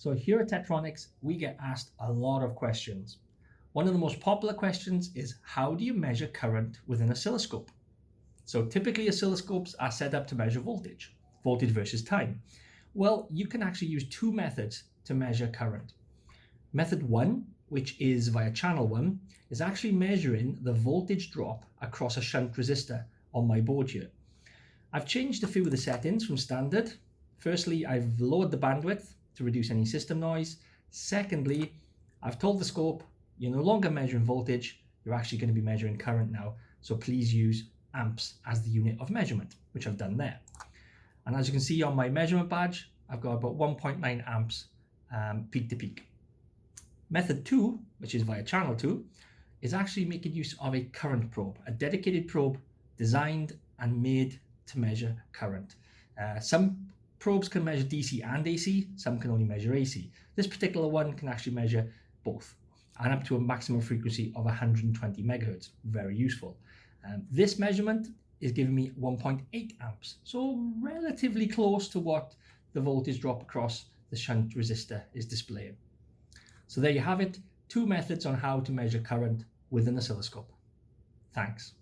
So here at Tektronix, we get asked a lot of questions. One of the most popular questions is, how do you measure current with an oscilloscope? So typically oscilloscopes are set up to measure voltage versus time. Well, you can actually use two methods to measure current. Method one, which is via channel 1, is actually measuring the voltage drop across a shunt resistor on my board here. I've changed a few of the settings from standard. Firstly, I've lowered the bandwidth to reduce any system noise. Secondly, I've told the scope you're no longer measuring voltage, you're actually going to be measuring current now. So please use amps as the unit of measurement, which I've done there. And as you can see on my measurement badge, I've got about 1.9 amps peak to peak. Method 2, which is via channel 2, is actually making use of a current probe, a dedicated probe designed and made to measure current. Some probes can measure DC and AC, some can only measure AC. This particular one can actually measure both, and up to a maximum frequency of 120 megahertz. Very useful. This measurement is giving me 1.8 amps, so relatively close to what the voltage drop across the shunt resistor is displaying. So there you have it, two methods on how to measure current with an oscilloscope. Thanks.